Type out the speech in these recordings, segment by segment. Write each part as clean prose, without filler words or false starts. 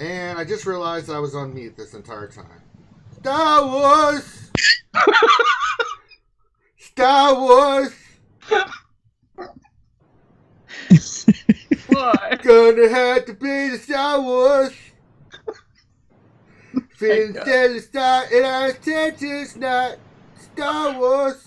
And I just realized I was on mute this entire time. Star Wars! Star Wars! Why? Gonna have to play the Star Wars. Finn said the star in our attention's not Star Wars.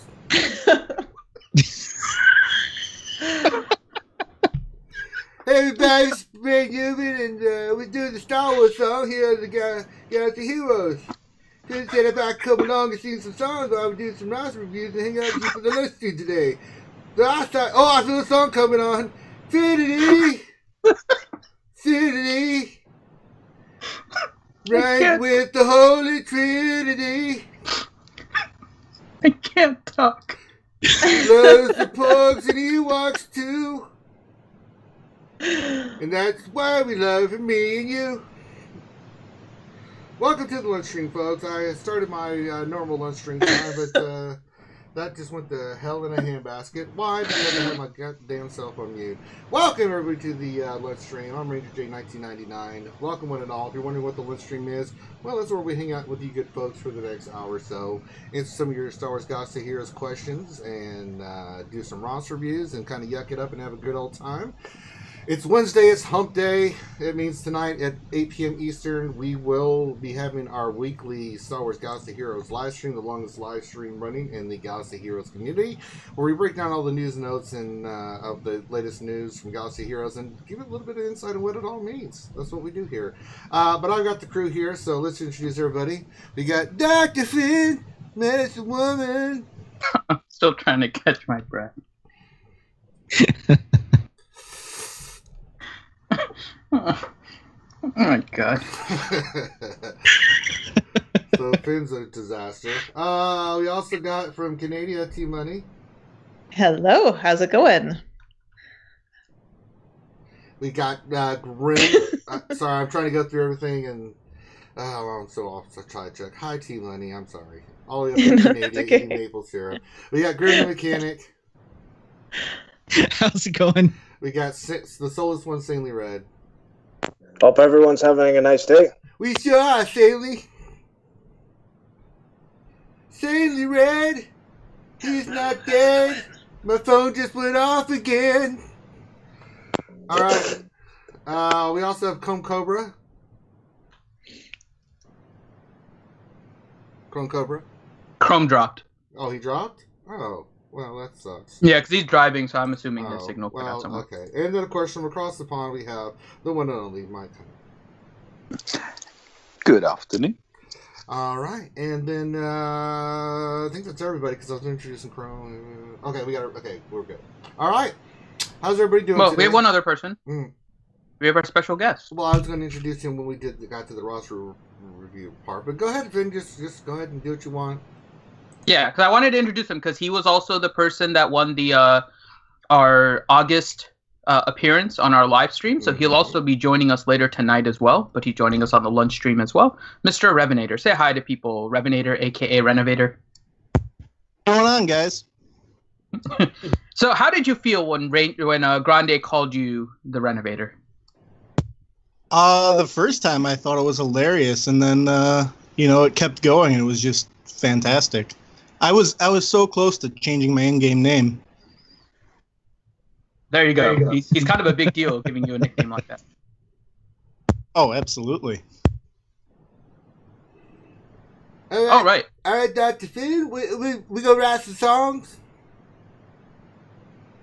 Everybody's been human, and we're doing the Star Wars song here at the Galaxy Heroes. Finn said if I come along and sing some songs, I would do some nice reviews and hang out with you for the lunch stream today. So I thought, I feel a song coming on. Finity! Finity! Right with the Holy Trinity. I can't talk. Loves the Pogues and Ewoks too. And that's why we love me and you. Welcome to the lunch stream, folks. I started my normal lunch stream time, but that just went to hell in a handbasket. Why? Because I had my goddamn self on mute. Welcome, everybody, to the lunch stream. I'm Ranger J 1999. Welcome, one and all. If you're wondering what the lunch stream is, well, that's where we hang out with you good folks for the next hour or so. Answer some of your Star Wars Galaxy Heroes questions and do some roster reviews and kind of yuck it up and have a good old time. It's Wednesday, it's Hump Day. It means tonight at 8 p.m. Eastern, we will be having our weekly Star Wars Galaxy Heroes live stream, the longest live stream running in the Galaxy Heroes community, where we break down all the news notes and of the latest news from Galaxy Heroes and give it a little bit of insight on what it all means. That's what we do here. But I've got the crew here, so let's introduce everybody. We got Dr. Finn, Medicine Woman. I'm still trying to catch my breath. Oh my god. So Finn's a disaster. We also got from Canada T-Money. Hello, how's it going? We got Grim. Sorry, I'm trying to go through everything and I'm so off. So try to check. Hi T-Money, I'm sorry. All the way up in Canada, okay. eating maple syrup. We got Grim the Mechanic. How's it going? We got the Soulless One, Sanely Red. Hope everyone's having a nice day. We sure are, Sanely. Sanely Red, he's not dead. My phone just went off again. Alright. We also have Chrome Cobra. Chrome Cobra. Chrome dropped. Oh, he dropped? Oh. Well, that sucks. Yeah, because he's driving, so I'm assuming the signal put out somewhere. Okay. And then, of course, from across the pond, we have the one and only Mike. Good afternoon. All right. And then, I think that's everybody, because I was introducing Chrome. Okay, we're good. All right. How's everybody doing today? We have one other person. We have our special guest. Well, I was going to introduce him when we got to the roster review part. But go ahead, Finn. Just go ahead and do what you want. Yeah, because I wanted to introduce him because he was also the person that won the our August appearance on our live stream. So he'll also be joining us later tonight as well. But he's joining us on the lunch stream as well. Mr. Revenator. Say hi to people. Revenator, a.k.a. Renovator. What's going on, guys? So how did you feel when Grande called you the Renovator? The first time I thought it was hilarious. And then, it kept going. And it was just fantastic. I was so close to changing my in-game name. There you go. He's kind of a big deal giving you a nickname like that. Oh, absolutely. All right. All right, Dr. Finn, we gonna write some songs?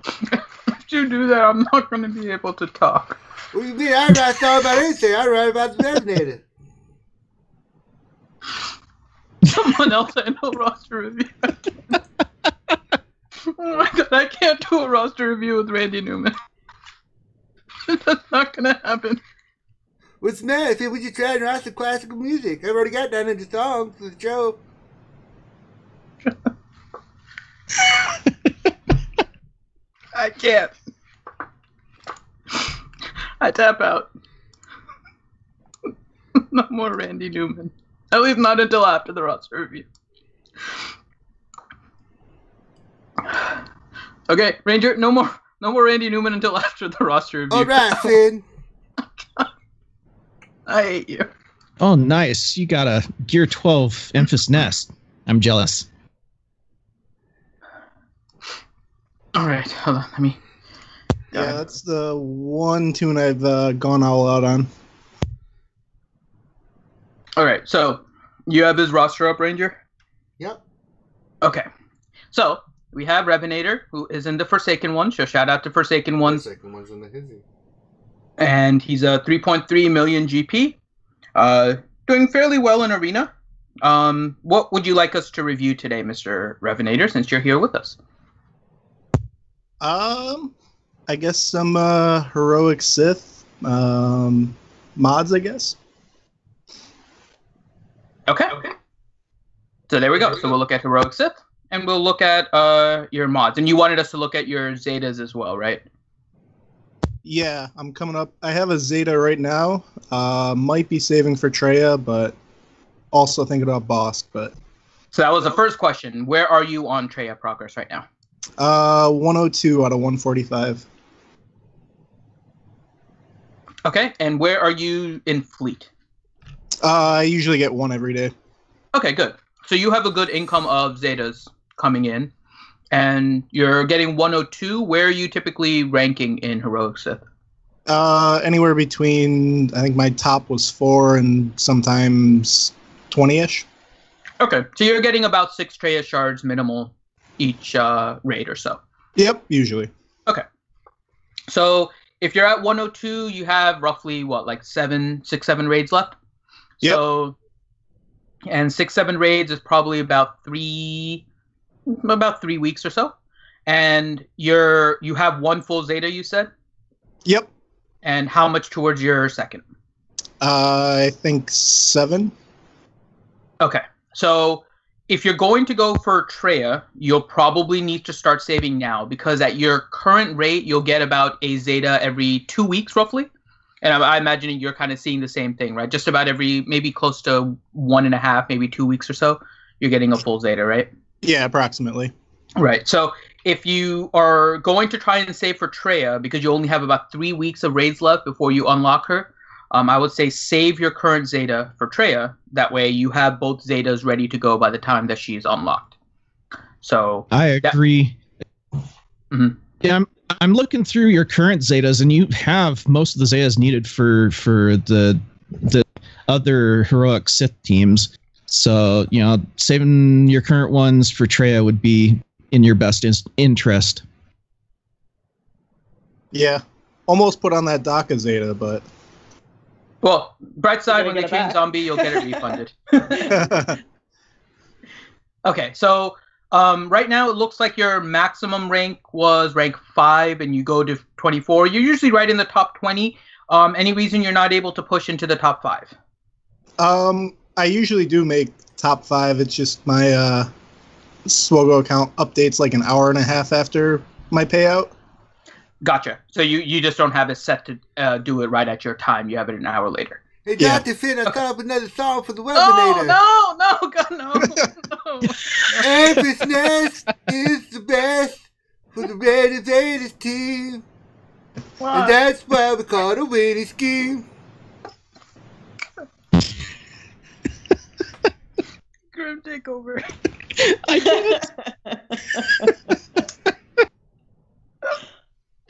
If you do that, I'm not going to be able to talk. What do you mean? I write songs about anything. I write about the Resonator. Someone else I know roster review. Oh my god, I can't do a roster review with Randy Newman. That's not gonna happen. What's the matter? If we just try and write some classical music, I've already got 900 songs for the show. I can't. I tap out. No more Randy Newman. At least not until after the roster review. Okay, Ranger, no more Randy Newman until after the roster review. All right, Finn. I hate you. Oh, nice. You got a Gear 12 Emphas Nest. I'm jealous. All right, hold on. Let me. Yeah, that's the one tune I've gone all out on. All right, so you have his roster up, Ranger? Yep. Okay. So we have Revenator, who is in the Forsaken one. So shout out to Forsaken one. Forsaken one's in the hizzy. And he's a 3.3 million GP. Doing fairly well in Arena. What would you like us to review today, Mr. Revenator, since you're here with us? I guess some heroic Sith mods, I guess. Okay. So there we go. So we'll look at Heroic Sith, and we'll look at your mods. And you wanted us to look at your Zetas as well, right? Yeah, I'm coming up. I have a Zeta right now. Might be saving for Treya, but also thinking about Bosk. But So that was the first question. Where are you on Treya progress right now? 102 out of 145. Okay, and where are you in fleet? I usually get one every day. Okay, good. So you have a good income of Zetas coming in, and you're getting 102. Where are you typically ranking in Heroic Sith? Anywhere between, I think my top was 4 and sometimes 20-ish. Okay, so you're getting about 6 Treya shards minimal each raid or so. Yep, usually. Okay. So if you're at 102, you have roughly, what, like 7 raids left? Yep. So, and 6-7 raids is probably about 3 weeks or so. And you have 1 full Zeta, you said? Yep. And how much towards your second? I think 7. Okay. So if you're going to go for Treya, you'll probably need to start saving now, because at your current rate, you'll get about a Zeta every 2 weeks, roughly. And I'm imagining you're kind of seeing the same thing, right? Just about every, maybe close to 1.5, maybe 2 weeks or so, you're getting a full Zeta, right? Yeah, approximately. Right. So if you are going to try and save for Treya, because you only have about 3 weeks of raids left before you unlock her, I would say save your current Zeta for Treya. That way you have both Zetas ready to go by the time that she's unlocked. So I agree. Mhm. Yeah, I'm looking through your current Zetas, and you have most of the Zetas needed for the other heroic Sith teams. So, saving your current ones for Treya would be in your best interest. Yeah. Almost put on that DACA Zeta, but... Well, bright side, when they get it change back. zombie, you'll get it refunded. Okay, so right now it looks like your maximum rank was rank 5, and you go to 24. You're usually right in the top 20. Any reason you're not able to push into the top 5? I usually do make top 5. It's just my swgoh account updates like an hour and a half after my payout. Gotcha. So you just don't have it set to do it right at your time. You have it an hour later. Hey, Yeah. Dr. Finn, I thought up another song for the No, Webinator. God, no. Empress Nest is the best for the Red Invaders team. And that's why we call it a winning scheme. Grim takeover. I get it.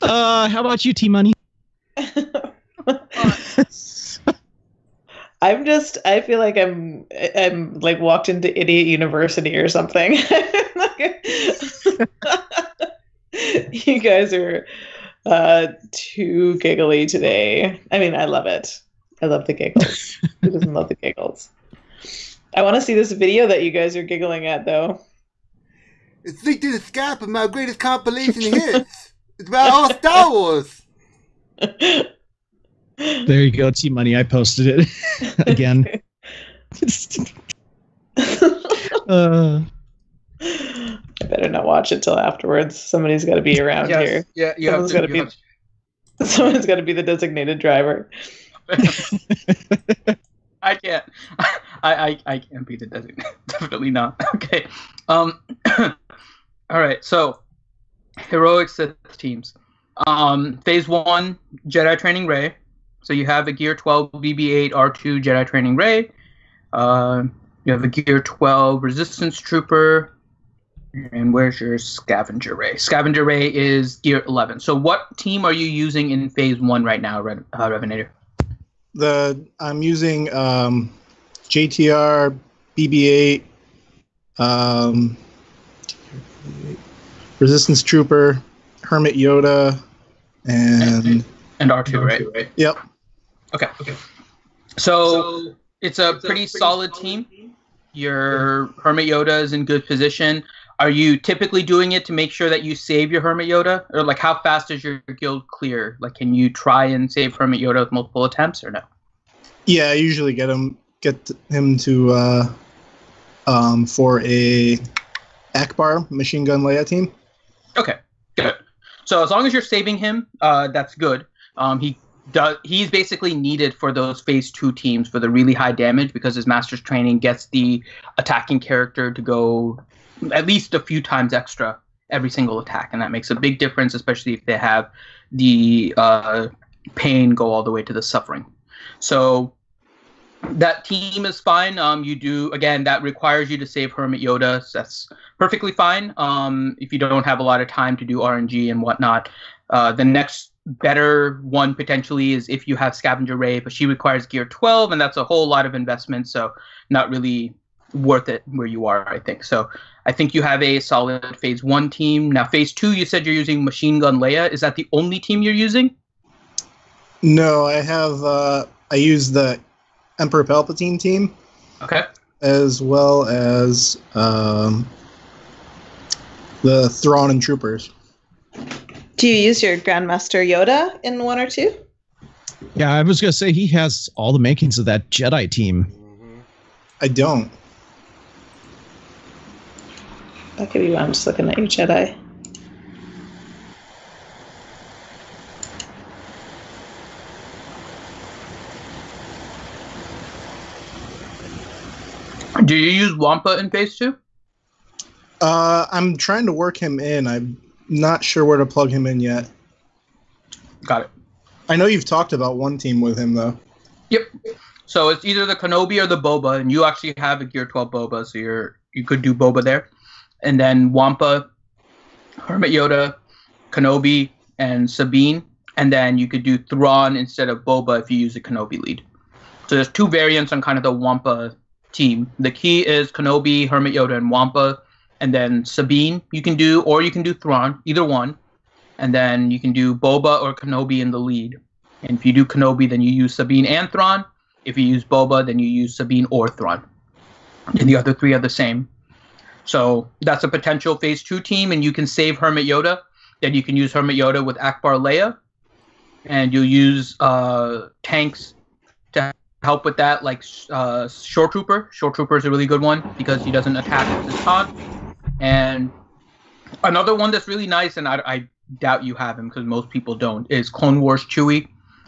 How about you, T-Money? I feel like I'm like walked into Idiot University or something. You guys are too giggly today. I mean, I love it. I love the giggles. Who doesn't love the giggles? I want to see this video that you guys are giggling at, though. It's linked in the Skype of my greatest compilation hits. It's about all Star Wars. There you go, T-Money. I posted it again. I better not watch it till afterwards. Somebody's got to be around here. Yeah, you have Someone's to. got to be. Someone's got to be the designated driver. I can't. I can't be the designated. Definitely not. Okay. All right. So, heroic Sith teams. Phase 1, Jedi training Rey. So you have a Gear 12 BB-8 R2 Jedi Training Ray. You have a Gear 12 Resistance Trooper. And where's your Scavenger Ray? Scavenger Ray is Gear 11. So what team are you using in Phase 1 right now, Revenator? I'm using JTR, BB-8, Resistance Trooper, Hermit Yoda, and R2, right? Yep. Okay. So it's a pretty solid team. Your Hermit Yoda is in good position. Are you typically doing it to make sure that you save your Hermit Yoda? Or like how fast does your guild clear? Like can you try and save Hermit Yoda with multiple attempts or no? Yeah, I usually get him to for a Akbar Machine Gun Leia team. Okay, good. So as long as you're saving him, that's good. He's basically needed for those Phase 2 teams for the really high damage because his Master's Training gets the attacking character to go at least a few times extra every single attack, and that makes a big difference, especially if they have the pain go all the way to the suffering. So that team is fine. You do, again, that requires you to save Hermit Yoda. So that's perfectly fine if you don't have a lot of time to do RNG and whatnot. The next better one potentially is if you have Scavenger Ray, but she requires Gear 12, and that's a whole lot of investment, so not really worth it where you are, I think. So I think you have a solid Phase 1 team. Now, Phase 2, you said you're using Machine Gun Leia. Is that the only team you're using? No, I use the Emperor Palpatine team. Okay. As well as the Thrawn and Troopers. Do you use your Grandmaster Yoda in 1 or 2? Yeah, I was going to say he has all the makings of that Jedi team. I don't. I'll give you one. I'm just looking at your Jedi. Do you use Wampa in Phase 2? I'm trying to work him in. I'm not sure where to plug him in yet. Got it. I know you've talked about one team with him, though. Yep. So it's either the Kenobi or the Boba, and you actually have a Gear 12 Boba, so you could do Boba there. And then Wampa, Hermit Yoda, Kenobi, and Sabine. And then you could do Thrawn instead of Boba if you use a Kenobi lead. So there's 2 variants on kind of the Wampa team. The key is Kenobi, Hermit Yoda, and Wampa. And then Sabine you can do, or you can do Thrawn, either one. And then you can do Boba or Kenobi in the lead. And if you do Kenobi, then you use Sabine and Thrawn. If you use Boba, then you use Sabine or Thrawn. And the other 3 are the same. So that's a potential Phase 2 team, and you can save Hermit Yoda. Then you can use Hermit Yoda with Akbar Leia. And you'll use tanks to help with that, like Shore Trooper. Shore Trooper is a really good one because he doesn't attack with his taunt. And another one that's really nice, and I doubt you have him because most people don't, is Clone Wars Chewie.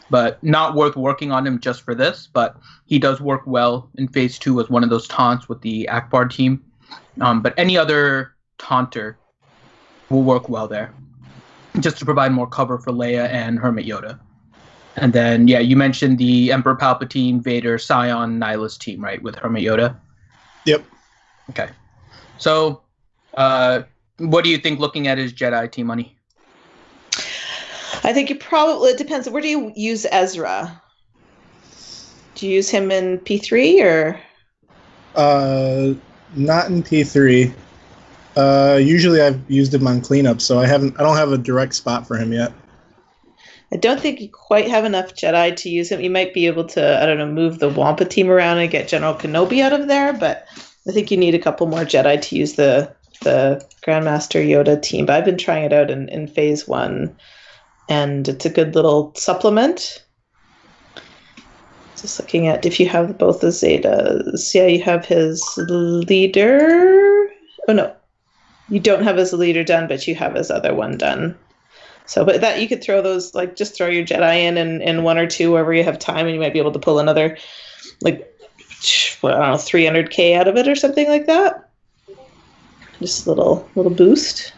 But not worth working on him just for this. But he does work well in Phase 2 as one of those taunts with the Akbar team. But any other taunter will work well there, just to provide more cover for Leia and Hermit Yoda. And then, yeah, you mentioned the Emperor Palpatine, Vader, Scion, Nihilus team, right, with Hermit Yoda? Yep. Okay. So, what do you think looking at his Jedi team, Money? I think it depends. Where do you use Ezra? Do you use him in P3 or? Not in P3. Usually I've used him on cleanup, so I don't have a direct spot for him yet. I don't think you quite have enough Jedi to use him. You might be able to, I don't know, move the Wampa team around and get General Kenobi out of there, but I think you need a couple more Jedi to use the Grandmaster Yoda team. But I've been trying it out in Phase 1, and it's a good little supplement. Just looking at if you have both the Zetas. Yeah, you have his leader. Oh, no. You don't have his leader done, but you have his other one done. So, but that you could throw those, like, just throw your Jedi in 1 or 2 wherever you have time, and you might be able to pull another, like, I don't know, 300k out of it or something like that. Just a little boost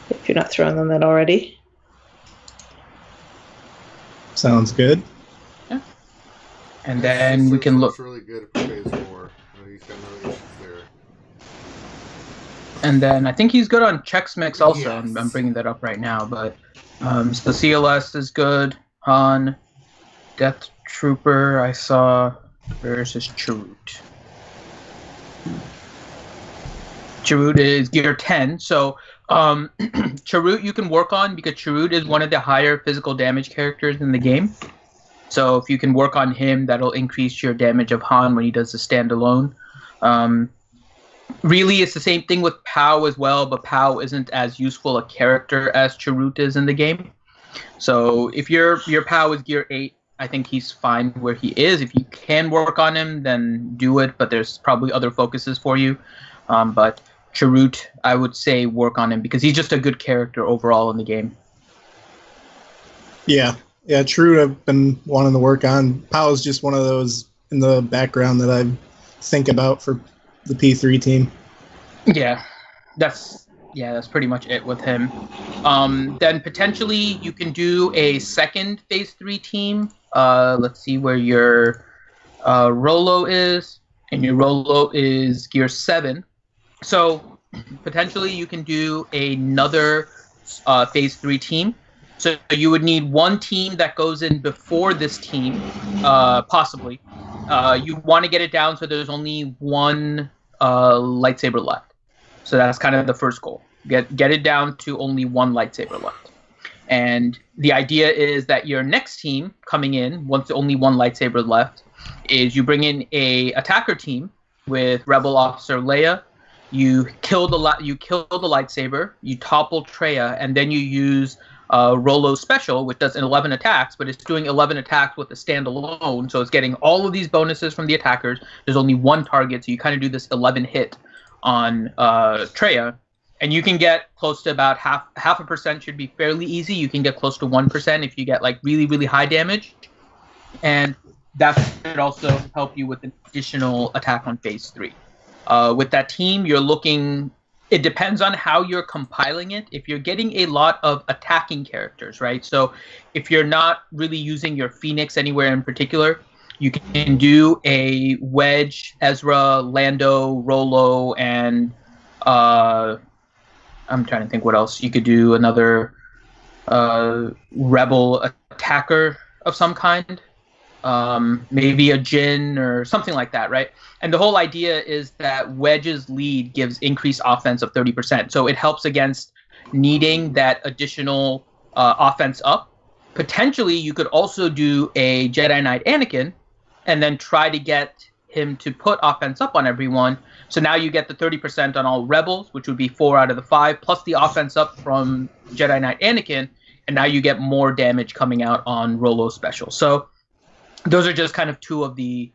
if you're not throwing them in already. Sounds good. Yeah. And then we can look. Really good for phase 4. He's got no issues there. And then I think he's good on Chex Mix also. Yes. I'm bringing that up right now, but so CLS is good. Han, Death Trooper. I saw. Where's his Chirrut? Chirrut is gear 10. So Chirrut you can work on because Chirrut is one of the higher physical damage characters in the game. So if you can work on him, that'll increase your damage of Han when he does the standalone. Really, it's the same thing with Pow as well, but Pow isn't as useful a character as Chirrut is in the game. So if your Pow is gear 8, I think he's fine where he is. If you can work on him, then do it, but there's probably other focuses for you. But Chirrut, I would say work on him because he's just a good character overall in the game. Yeah, Chirrut I've been wanting to work on. Pow's just one of those in the background that I think about for the P3 team. Yeah, that's pretty much it with him. Then potentially you can do a second phase 3 team. Let's see where your Rolo is, and your Rolo is gear 7. So potentially you can do another phase 3 team. So you would need one team that goes in before this team, possibly. You want to get it down so there's only one lightsaber left. So that's kind of the first goal. Get it down to only one lightsaber left. And the idea is that your next team coming in, once only one lightsaber left, is you bring in a attacker team with Rebel Officer Leia. You kill the lightsaber, you topple Traya, and then you use Rolo Special, which does 11 attacks, but it's doing 11 attacks with a standalone, so it's getting all of these bonuses from the attackers. There's only one target, so you kind of do this 11 hit on Traya, and you can get close to about half a percent should be fairly easy. You can get close to 1% if you get like really, really high damage, and that should also help you with an additional attack on phase 3. With that team, you're looking. It depends on how you're compiling it. If you're getting a lot of attacking characters, right? So if you're not really using your Phoenix anywhere in particular, you can do a Wedge, Ezra, Lando, Rolo, and I'm trying to think what else. You could do another Rebel attacker of some kind. Maybe a Jin or something like that, right? And the whole idea is that Wedge's lead gives increased offense of 30%. So it helps against needing that additional offense up. Potentially, you could also do a Jedi Knight Anakin and then try to get him to put offense up on everyone. So now you get the 30% on all Rebels, which would be 4 out of the 5, plus the offense up from Jedi Knight Anakin, and now you get more damage coming out on Rolo Special. So those are just kind of two of the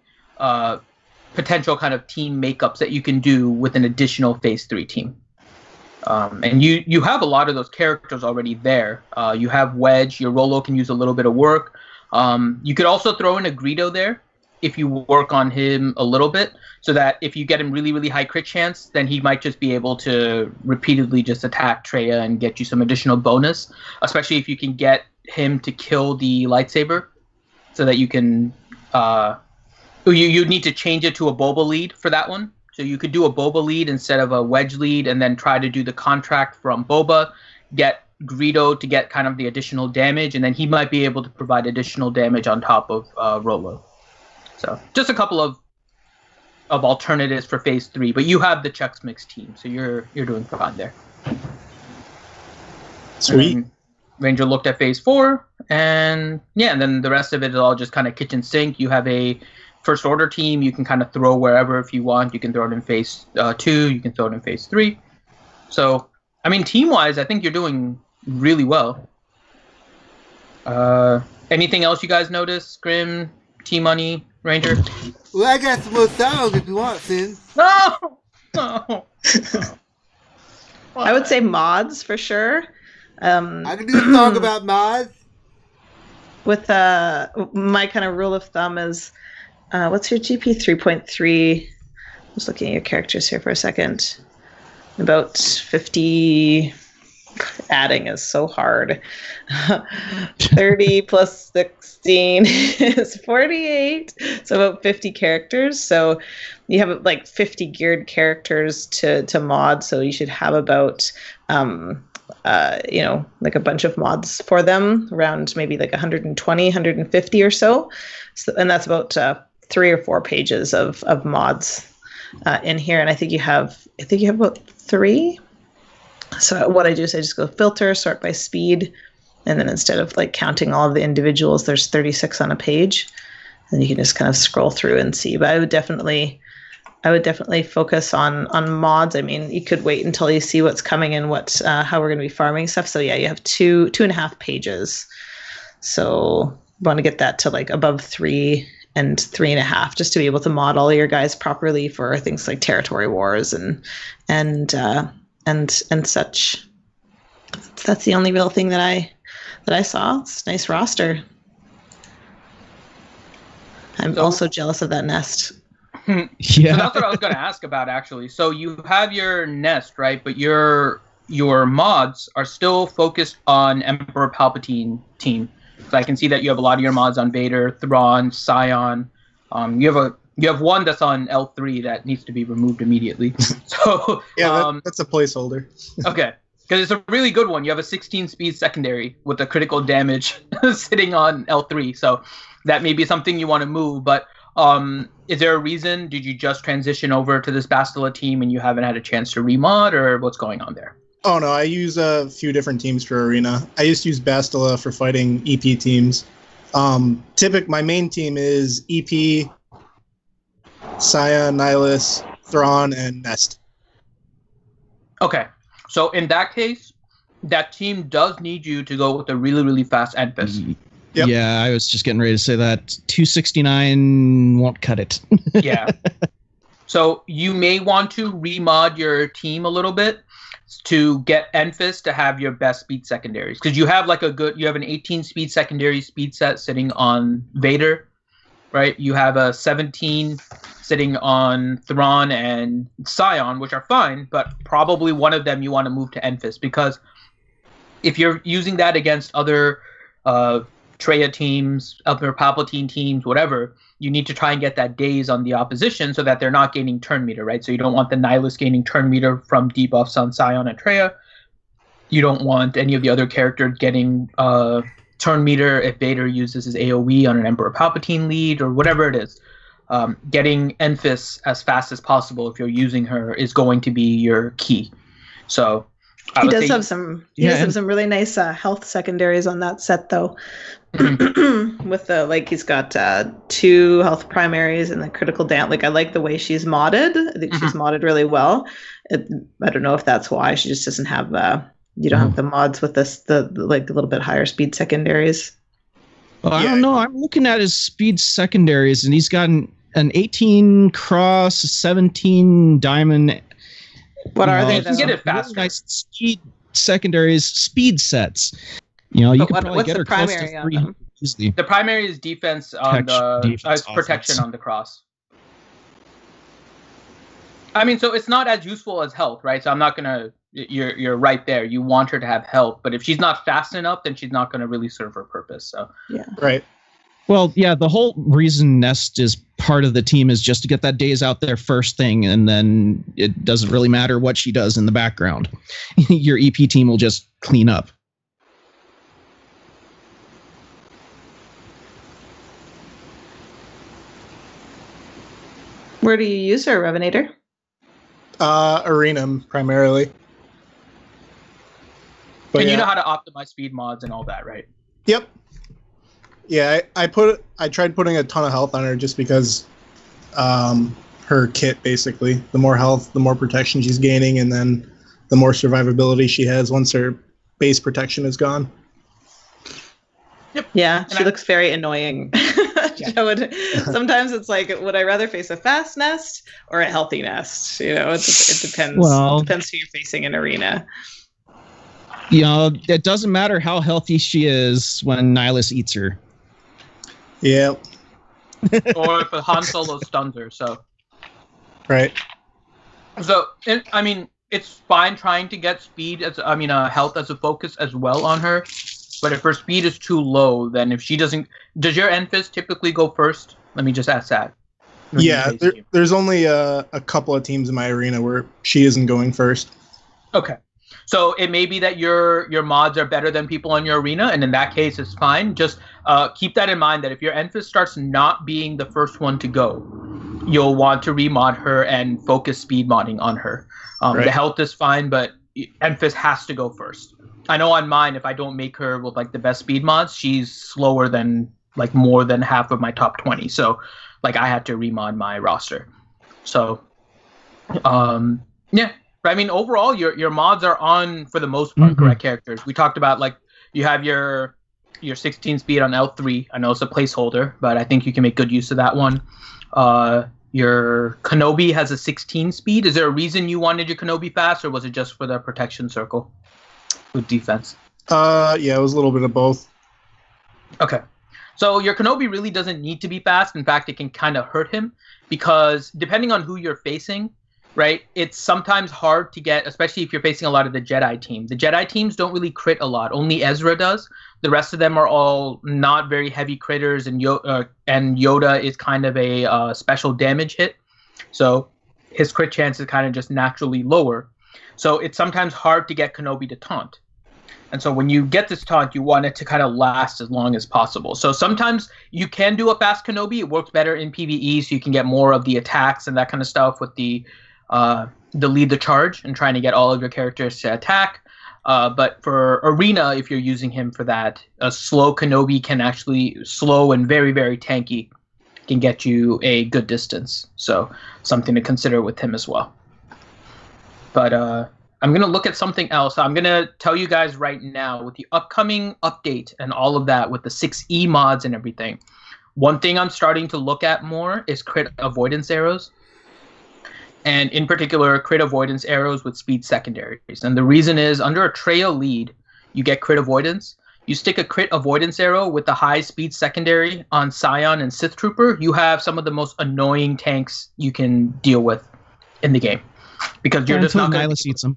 potential kind of team makeups that you can do with an additional phase 3 team. And you have a lot of those characters already there. You have Wedge. Your Rolo can use a little bit of work. You could also throw in a Greedo there if you work on him a little bit, so that if you get him really, really high crit chance, then he might just be able to repeatedly just attack Traya and get you some additional bonus, especially if you can get him to kill the lightsaber, so that you can you'd need to change it to a Boba lead for that one. So you could do a Boba lead instead of a Wedge lead, and then try to do the contract from Boba, get Greedo to get kind of the additional damage, and then he might be able to provide additional damage on top of Rolo. So just a couple of alternatives for phase 3, but you have the Chex Mix team, so you're doing fine there. Sweet. Ranger looked at phase 4, and then the rest of it is all just kind of kitchen sink. You have a first order team you can kind of throw wherever if you want. You can throw it in phase 2, you can throw it in phase 3. So, I mean, team-wise, I think you're doing really well. Anything else you guys notice? Grim, T-Money, Ranger? Well, I got some more songs if you want, Finn. No! I would say mods for sure. I can do a song about mods. With my kind of rule of thumb is, what's your GP 3.3? I was looking at your characters here for a second. About 50 Adding is so hard. 30 plus 16 is 48. So about 50 characters. So you have like 50 geared characters to mod. So you should have about, like a bunch of mods for them, around maybe like 120, 150 or so. And that's about 3 or 4 pages of mods in here. And I think you have about 3. So what I do is I just go filter, sort by speed, and then instead of like counting all of the individuals, there's 36 on a page, and you can just kind of scroll through and see. But I would definitely focus on mods. I mean, you could wait until you see what's coming and how we're going to be farming stuff. So yeah, you have 2.5 pages. So you want to get that to like above 3 and 3.5, just to be able to mod all your guys properly for things like territory wars and such. That's the only real thing that I saw. It's a nice roster. I'm also jealous of that nest. Yeah. So that's what I was going to ask about, actually. So you have your nest, right? But your mods are still focused on Emperor Palpatine team. So I can see that you have a lot of your mods on Vader, Thrawn, Scion. You have one that's on L3 that needs to be removed immediately. So yeah, that's a placeholder. Okay, because it's a really good one. You have a 16 speed secondary with a critical damage sitting on L3. So that may be something you want to move. But is there a reason? Did you just transition over to this Bastila team and you haven't had a chance to remod, or what's going on there? Oh no, I use a few different teams for Arena. I used to use Bastila for fighting EP teams. My main team is EP, Scion, Nihilus, Thrawn, and Nest. Okay, so in that case, that team does need you to go with a really, really fast Enfys. Yep. Yeah, I was just getting ready to say that. 269 won't cut it. Yeah. So you may want to remod your team a little bit to get Enfys to have your best speed secondaries, because you have an 18 speed secondary speed set sitting on Vader, right? You have a 17 sitting on Thrawn and Scion, which are fine, but probably one of them you want to move to Enfys, because if you're using that against other Traya teams, other Palpatine teams, whatever, you need to try and get that daze on the opposition so that they're not gaining turn meter, right? So you don't want the Nihilus gaining turn meter from debuffs on Scion and Traya. You don't want any of the other characters getting turn meter if Vader uses his AoE on an Emperor Palpatine lead or whatever it is. Getting Enfys as fast as possible if you're using her is going to be your key. So he does have some really nice health secondaries on that set, though. With he's got 2 health primaries and the critical damage. I like the way she's modded. I think she's modded really well. I don't know if that's why she just doesn't have you don't have the mods with the little bit higher speed secondaries. Well, I don't know. I'm looking at his speed secondaries, and he's got an 18 cross, 17 diamond. What are they? You can get it faster. Really nice speed secondaries, speed sets. You can probably get her close to 300 easily. The primary is defense on protection on the cross. I mean, so it's not as useful as health, right? So I'm not gonna. You're right there. You want her to have health, but if she's not fast enough, then she's not gonna really serve her purpose. So yeah, right. Well, yeah, the whole reason Nest is part of the team is just to get that daze out there first thing, and then it doesn't really matter what she does in the background. Your EP team will just clean up. Where do you use her, Revenator? Arena, primarily. But and you know how to optimize speed mods and all that, right? Yep. Yeah, I tried putting a ton of health on her just because her kit, basically. The more health, the more protection she's gaining, and then the more survivability she has once her base protection is gone. Yep. Yeah, she looks very annoying. Yeah. Sometimes it's like, would I rather face a fast nest or a healthy nest? It depends. Well, it depends who you're facing in Arena. It doesn't matter how healthy she is when Nihilus eats her. Yeah. Or if Han Solo stuns her, so. Right. So, I mean, it's fine trying to get speed health as a focus as well on her. But if her speed is too low, then if she doesn't, does your Enfys typically go first? Let me just ask that. Yeah, there's only a couple of teams in my arena where she isn't going first. Okay. So it may be that your mods are better than people in your arena, and in that case, it's fine. Just keep that in mind that if your Enfys starts not being the first one to go, you'll want to remod her and focus speed modding on her. Right. The health is fine, but Enfys has to go first. I know on mine, if I don't make her with like the best speed mods, she's slower than like more than half of my top 20. So like I had to remod my roster. So yeah. I mean, overall, your mods are on, for the most part, correct characters. We talked about, like, you have your 16 speed on L3. I know it's a placeholder, but I think you can make good use of that one. Your Kenobi has a 16 speed. Is there a reason you wanted your Kenobi fast, or was it just for the protection circle with defense? Yeah, it was a little bit of both. Okay. So your Kenobi really doesn't need to be fast. In fact, it can kind of hurt him because depending on who you're facing, right, it's sometimes hard to get, especially if you're facing a lot of the Jedi team. The Jedi teams don't really crit a lot. Only Ezra does. The rest of them are all not very heavy critters, and Yoda is kind of a special damage hit. So his crit chance is kind of just naturally lower. So it's sometimes hard to get Kenobi to taunt. And so when you get this taunt, you want it to kind of last as long as possible. So sometimes you can do a fast Kenobi. It works better in PvE, so you can get more of the attacks and that kind of stuff with the lead the charge and trying to get all of your characters to attack. But for arena, if you're using him for that, a slow Kenobi can actually, slow and very, very tanky, can get you a good distance. So something to consider with him as well. But I'm going to look at something else. I'm going to tell you guys right now with the upcoming update and all of that with the 6E mods and everything. One thing I'm starting to look at more is crit avoidance arrows. And in particular, crit avoidance arrows with speed secondaries. And the reason is, under a trail lead, you get crit avoidance. You stick a crit avoidance arrow with the high speed secondary on Scion and Sith Trooper, you have some of the most annoying tanks you can deal with in the game. Because you're just not going to... eats them.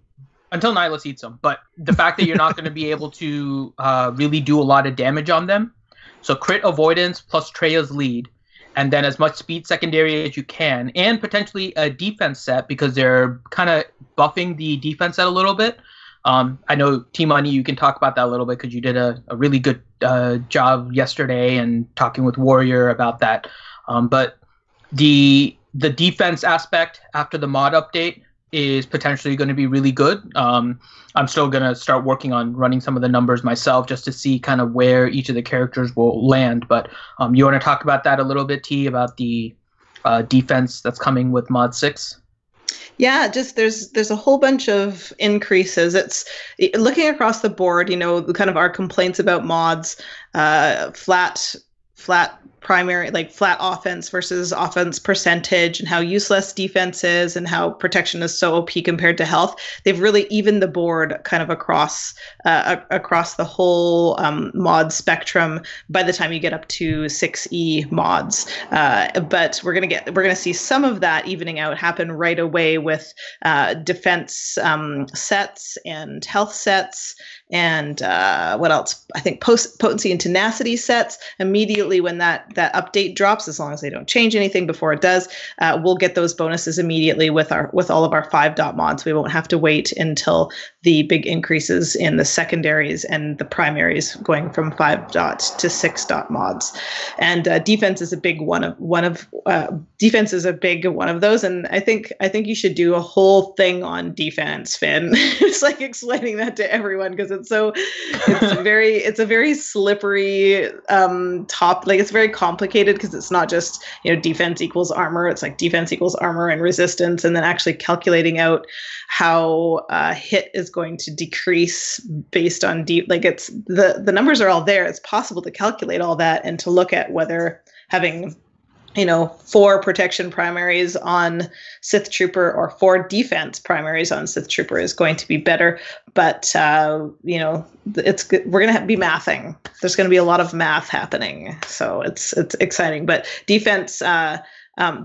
Until Nihilus eats them. But the fact that you're not going to be able to really do a lot of damage on them. So crit avoidance plus Treya's lead. And then as much speed secondary as you can, and potentially a defense set because they're kind of buffing the defense set a little bit. I know, T-Money, you can talk about that a little bit because you did a really good job yesterday and talking with Warrior about that. But the defense aspect after the mod update is potentially going to be really good. I'm still going to start working on running some of the numbers myself just to see kind of where each of the characters will land. But you want to talk about that a little bit, T, about the defense that's coming with Mod 6? Yeah, just there's a whole bunch of increases. It's looking across the board, kind of our complaints about mods, flat primary, like flat offense versus offense percentage, and how useless defense is and how protection is so OP compared to health. They've really evened the board kind of across the whole mod spectrum by the time you get up to 6E mods. But we're gonna see some of that evening out happen right away with defense sets and health sets. And what else? I think potency and tenacity sets immediately when that update drops, as long as they don't change anything before it does, we'll get those bonuses immediately with all of our 5-dot mods. We won't have to wait until the big increases in the secondaries and the primaries going from 5-dot to 6-dot mods. And defense is a big one of defense is a big one of those. And I think you should do a whole thing on defense, Finn. It's like explaining that to everyone because it's a very slippery top. Like, it's very complicated because it's not just defense equals armor. It's like defense equals armor and resistance, and then actually calculating out how hit is going to decrease based on it's the numbers are all there. It's possible to calculate all that and to look at whether having 4 protection primaries on Sith Trooper or 4 defense primaries on Sith Trooper is going to be better. But, it's good. We're going to be mathing. There's going to be a lot of math happening. So it's exciting. But defense,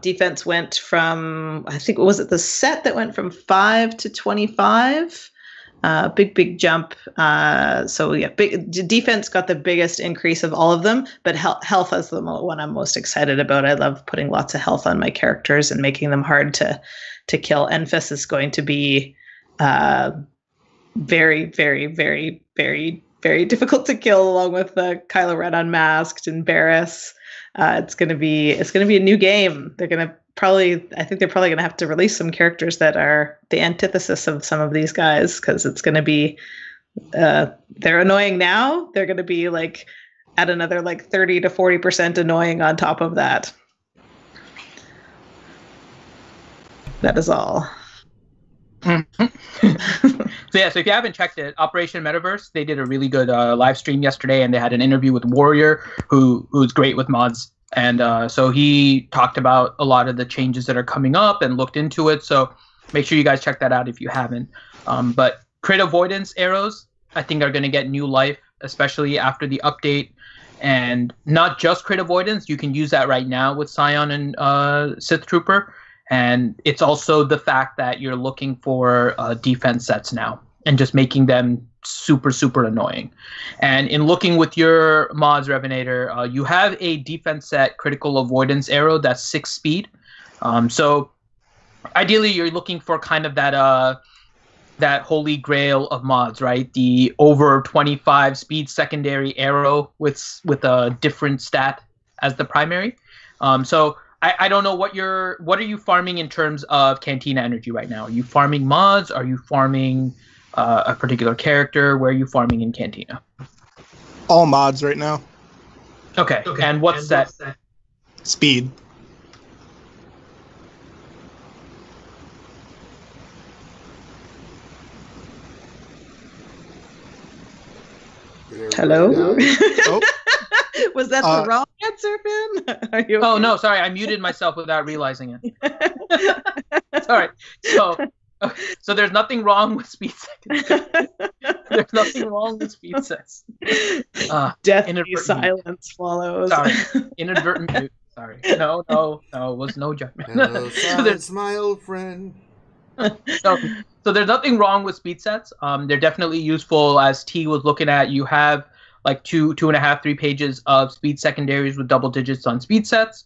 Defense went from, I think, was it the set that went from 5 to 25? Big jump. So yeah, defense got the biggest increase of all of them, but health is the one I'm most excited about. I love putting lots of health on my characters and making them hard to kill. Enfys is going to be very, very, very, very, very difficult to kill, along with Kylo Ren Unmasked and Barriss. It's gonna be a new game. I think they're probably gonna have to release some characters that are the antithesis of some of these guys, because it's gonna be they're annoying now. They're gonna be like at another like 30 to 40% annoying on top of that. That is all. So if you haven't checked it, Operation Metaverse, they did a really good live stream yesterday, and they had an interview with Warrior, who's great with mods, and so he talked about a lot of the changes that are coming up and looked into it. So make sure you guys check that out if you haven't. But crit avoidance arrows, I think, are going to get new life, especially after the update, and not just crit avoidance. You can use that right now with Scion and Sith Trooper. And it's also the fact that you're looking for defense sets now and just making them super, super annoying. And in looking with your mods, Revenator, you have a defense set critical avoidance arrow that's 6 speed. So ideally, you're looking for kind of that holy grail of mods, right? The over 25 speed secondary arrow with a different stat as the primary. So I don't know what are you farming in terms of Cantina energy right now? Are you farming mods? Are you farming a particular character? Where are you farming in Cantina? All mods right now. Okay. And what's that? Speed. Hello? Oh. Was that the wrong answer, Finn? Are you okay? Oh, no, sorry. I muted myself without realizing it. Sorry. So there's nothing wrong with speed sets. There's nothing wrong with speed sets. Deathly silence follows. Sorry. Inadvertent mute. Sorry. No. It was no judgment. Hello, silence, my old friend. So there's nothing wrong with speed sets. They're definitely useful. As T was looking at, you have like 2.5, 3 pages of speed secondaries with double digits on speed sets.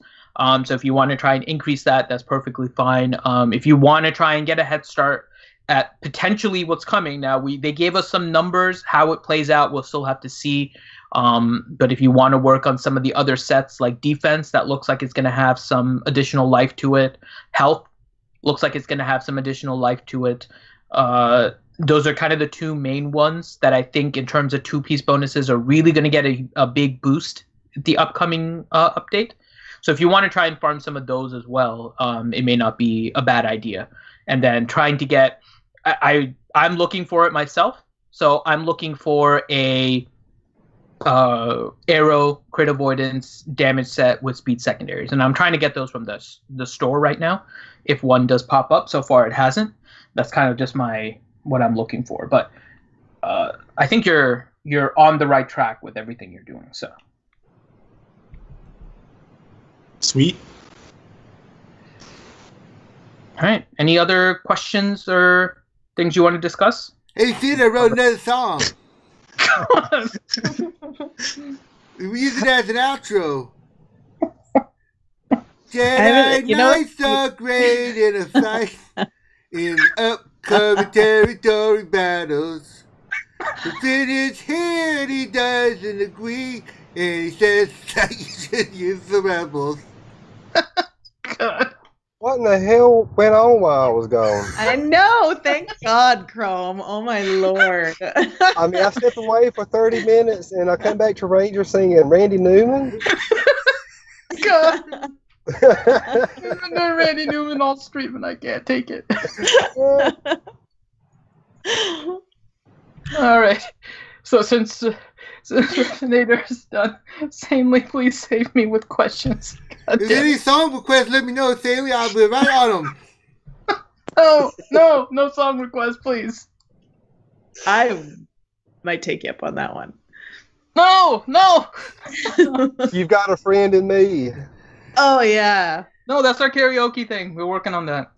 So if you want to try and increase that, that's perfectly fine. If you want to try and get a head start at potentially what's coming, now they gave us some numbers. How it plays out, we'll still have to see. But if you want to work on some of the other sets like defense, that looks like it's going to have some additional life to it. Health looks like it's going to have some additional life to it. Those are kind of the two main ones that I think in terms of 2-piece bonuses are really going to get a big boost at the upcoming update. So if you want to try and farm some of those as well, it may not be a bad idea. And then trying to get, I'm looking for it myself. So I'm looking for a arrow, crit avoidance, damage set with speed secondaries. And I'm trying to get those from the store right now. If one does pop up, so far it hasn't. That's kind of just what I'm looking for. But I think you're on the right track with everything you're doing. So sweet. All right. Any other questions or things you want to discuss? Hey, Sid, I wrote another song. We use it as an outro. Jedi Knights are great in a fight in upcoming territory battles. But in his head he doesn't agree, and he says that you should use the rebels. God. What in the hell went on while I was gone? I know. Thank God, Chrome. Oh, my Lord. I mean, I stepped away for 30 minutes, and I come back to Ranger singing Randy Newman. God. No Randy Newman all streaming. I can't take it. All right. So since Resonator's done, Sanely, please save me with questions. God If damn. any song requests, let me know, Saley. I'll be right on them. No song request, please. I might take you up on that one. No. You've got a friend in me. Oh, yeah. No, that's our karaoke thing. We're working on that.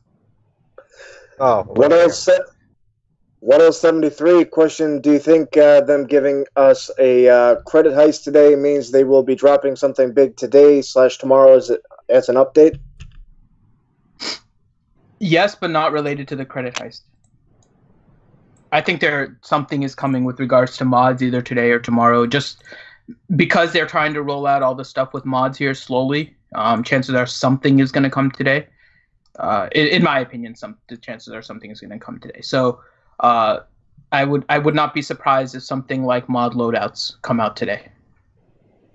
Oh, What else? 1L73 question: do you think them giving us a credit heist today means they will be dropping something big today / tomorrow as an update? Yes, but not related to the credit heist. I think something is coming with regards to mods either today or tomorrow. Just because they're trying to roll out all the stuff with mods here slowly, chances are something is going to come today. In my opinion, the chances are something is going to come today. So I would not be surprised if something like mod loadouts come out today.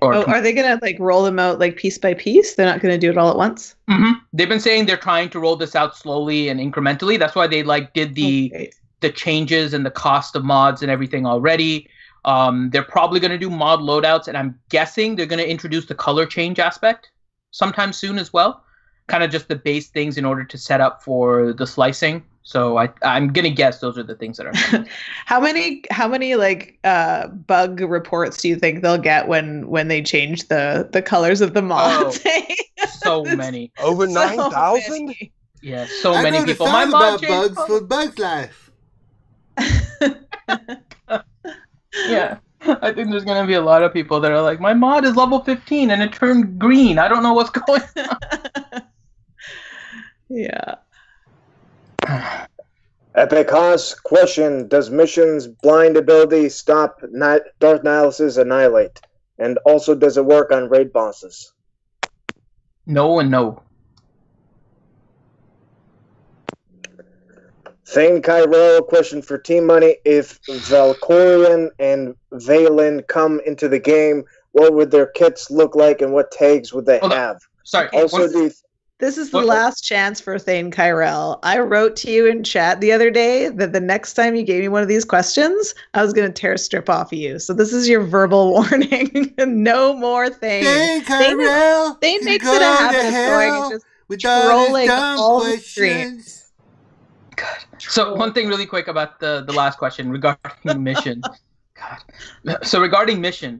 Are they going to like roll them out like piece by piece? They're not going to do it all at once? Mm-hmm. They've been saying they're trying to roll this out slowly and incrementally. That's why they did the changes and the cost of mods and everything already. They're probably going to do mod loadouts, and I'm guessing they're going to introduce the color change aspect sometime soon as well. Kind of just the base things in order to set up for the slicing. So I'm gonna guess those are the things that are coming. How many like bug reports do you think they'll get when they change the colors of the mods? So many. Over 9,000? Yeah, so many people. My mod about bugs for Bugs Life. Yeah. I think there's going to be a lot of people that are like, my mod is level 15 and it turned green. I don't know what's going on. Yeah. Epic Haas question: does mission's blind ability stop Darth Nihilus' annihilate? And also, does it work on raid bosses? No and no. Thane Kyrell question for Team Money: if Valkorion and Valen come into the game, what would their kits look like and what tags would they have? Sorry. Also, this is the last chance for Thane Kyrell. I wrote to you in chat the other day that the next time you gave me one of these questions, I was going to tear a strip off of you. So this is your verbal warning. No more Thane. Thane Kyrell, Thane makes it a habit of going and just trolling all the streams. God. So one thing really quick about the last question regarding mission. God. So regarding mission,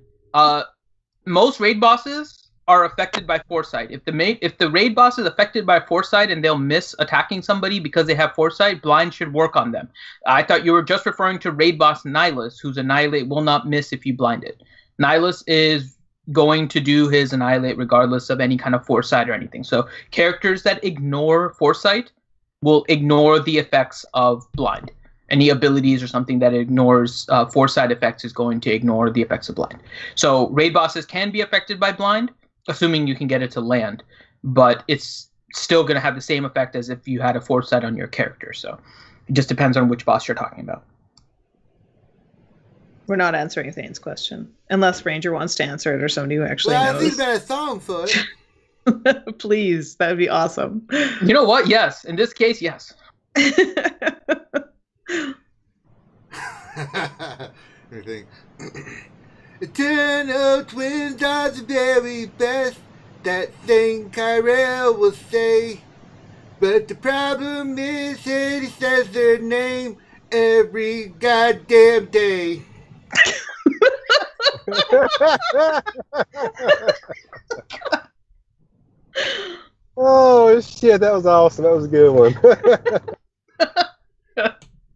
most raid bosses are affected by foresight. If the raid boss is affected by foresight and they'll miss attacking somebody because they have foresight, blind should work on them. I thought you were just referring to raid boss Nihilus, whose annihilate will not miss if you blind it. Nihilus is going to do his annihilate regardless of any kind of foresight or anything. So characters that ignore foresight will ignore the effects of blind. Any abilities or something that ignores foresight effects is going to ignore the effects of blind. So raid bosses can be affected by blind, assuming you can get it to land, but it's still going to have the same effect as if you had a foresight on your character. So it just depends on which boss you're talking about. We're not answering Thane's question, unless Ranger wants to answer it or somebody who actually knows. I think that a song for it. Please, that would be awesome. You know what? Yes. In this case, yes. Eternal twins are the very best, that Thane Kyrell will say. But the problem is that he says their name every goddamn day. Oh shit, that was awesome. That was a good one.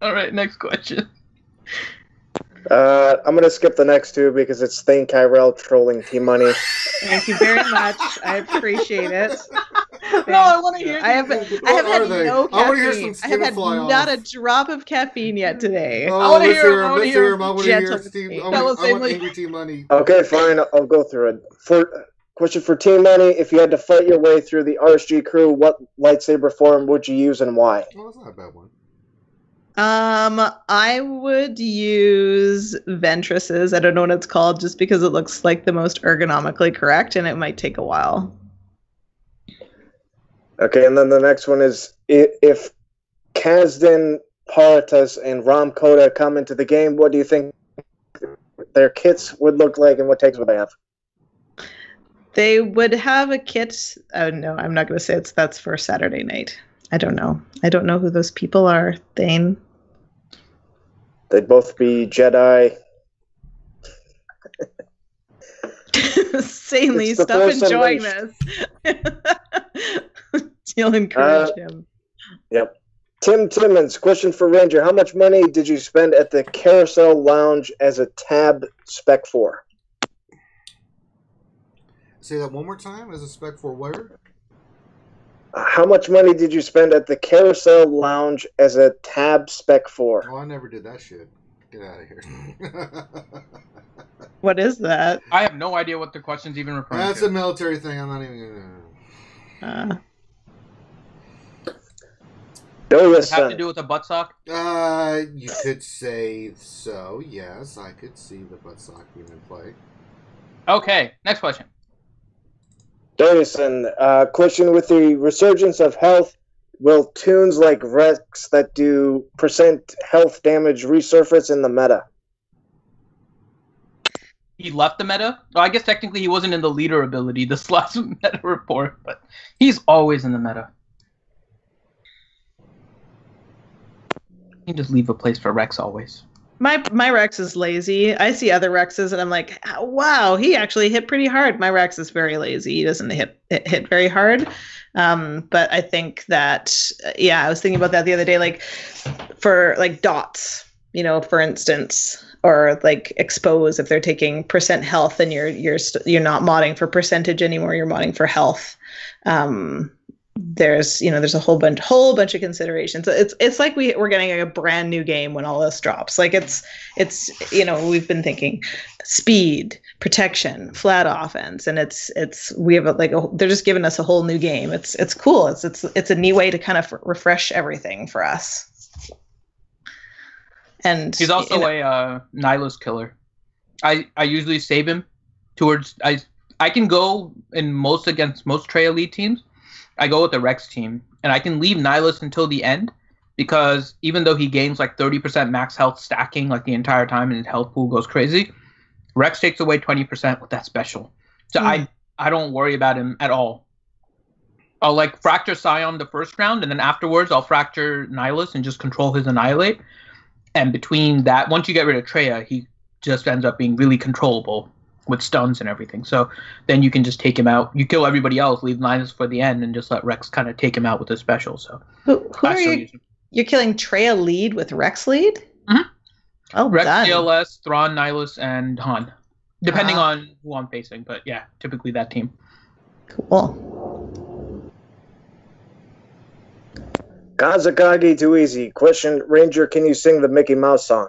All right, next question. I'm going to skip the next two because it's Thane Kyrell trolling Team Money. Thank you very much. I appreciate it. No, I want to hear. I have had no caffeine. I have had not a drop of caffeine yet today. Oh, I want to hear him. Let's hear him. I want to hear Team. I want angry Team Money. Okay, fine. I'll go through it. Question for Team Money: if you had to fight your way through the RSG crew, what lightsaber form would you use and why? Well, that's not a bad one. I would use Ventress's. I don't know what it's called, just because it looks like the most ergonomically correct, and it might take a while. Okay, and then the next one is if Kazdan, Paratus, and Ram Koda come into the game, what do you think their kits would look like, and what tags would they have? They would have a kit. Oh no, I'm not going to say that's for Saturday night. I don't know. I don't know who those people are. Thane. They'd both be Jedi. Sanely, stop enjoying this. You'll encourage him. Yep. Tim Timmons, question for Ranger. How much money did you spend at the Carousel Lounge as a Tab Spec 4? Say that one more time. As a spec for where? How much money did you spend at the Carousel Lounge as a Tab Spec 4? Oh, I never did that shit. Get out of here. What is that? I have no idea what the question's even referring That's to. a military thing. I'm not even gonna... Does it have to do with a buttsock? You could say so, yes. I could see the buttsock being in play. Okay, next question. Davison, question: with the resurgence of health, will tunes like Rex that do percent health damage resurface in the meta? He left the meta? Well, I guess technically he wasn't in the leader ability this last meta report, but he's always in the meta. You can just leave a place for Rex always. My Rex is lazy. I see other Rexes and I'm like, wow, he actually hit pretty hard. My Rex is very lazy. He doesn't hit very hard. But I think that, I was thinking about that the other day, like for like dots, for instance, or like expose, if they're taking percent health and you're not modding for percentage anymore, you're modding for health. There's a whole bunch of considerations. It's like we're getting a brand new game when all this drops. Like it's we've been thinking speed, protection, flat offense, and we have they're just giving us a whole new game. It's cool. It's a neat way to kind of refresh everything for us. And he's also a Nihilus killer. I usually save him towards I can go against most Trey Elite teams. I go with the Rex team, and I can leave Nihilus until the end because even though he gains like 30% max health stacking like the entire time and his health pool goes crazy, Rex takes away 20% with that special. So I don't worry about him at all. I'll like fracture Scion the first round, and then afterwards I'll fracture Nihilus and just control his Annihilate. And between that, once you get rid of Treya, he just ends up being really controllable with stuns and everything. So then you can just take him out. You kill everybody else, leave Nihilus for the end, and just let Rex kind of take him out with his special. So who are you? You're killing Treya lead with Rex lead? Mm-hmm. Oh, Rex, done. CLS, Thrawn, Nihilus, and Han. Depending on who I'm facing. But yeah, typically that team. Cool. Kazakagi too easy. Question: Ranger, can you sing the Mickey Mouse song?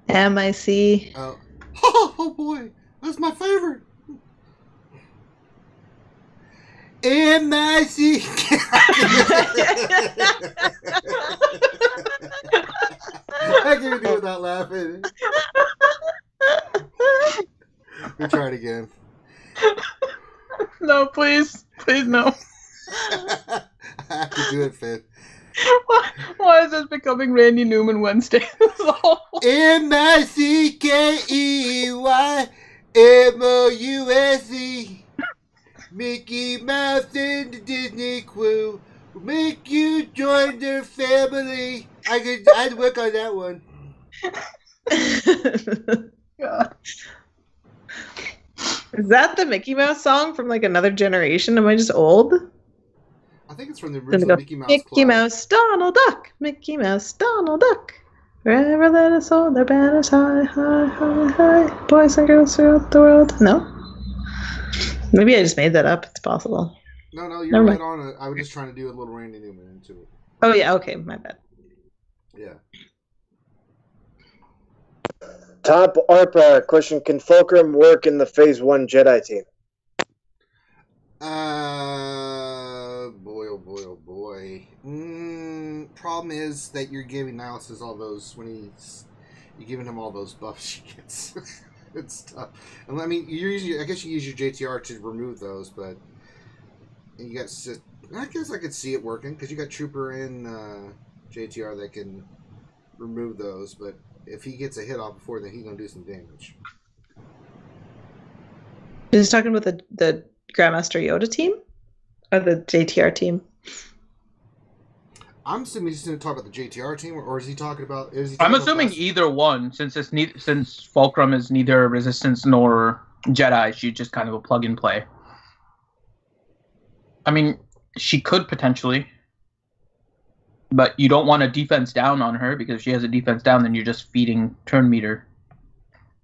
MIC. Oh boy, that's my favorite. MIC. I can't do it without laughing. We try it again. No, please no. I have to do it, Finn. Why is this becoming Randy Newman Wednesday? MICKEYMOUSE. Mickey Mouse and the Disney crew will make you join their family. I'd work on that one. God. Is that the Mickey Mouse song from like another generation? Am I just old? I think it's from the original Mickey Mouse Mickey Club. Mouse, Donald Duck. Mickey Mouse, Donald Duck. Forever let us hold their banners high, high, high, high. Boys and girls throughout the world. No? Maybe I just made that up. It's possible. No, you're right on it. I was just trying to do a little Randy Newman into it. Oh, yeah. Okay. My bad. Yeah. Top ARPA question: can Fulcrum work in the Phase 1 Jedi team? Boy, oh boy, oh boy. Problem is that you're giving Nihilus all those you're giving him all those buffs she gets. It's tough. And I mean, I guess you use your JTR to remove those, but you got. I guess I could see it working because you got Trooper and JTR that can remove those, but if he gets a hit off before, then he's gonna do some damage. Is he talking about the Grandmaster Yoda team or the JTR team? I'm assuming he's going to talk about the JTR team, or is he talking about? I'm assuming either one, since Fulcrum is neither Resistance nor Jedi. She's just kind of a plug and play. I mean, she could potentially, but you don't want a defense down on her, because if she has a defense down, then you're just feeding turn meter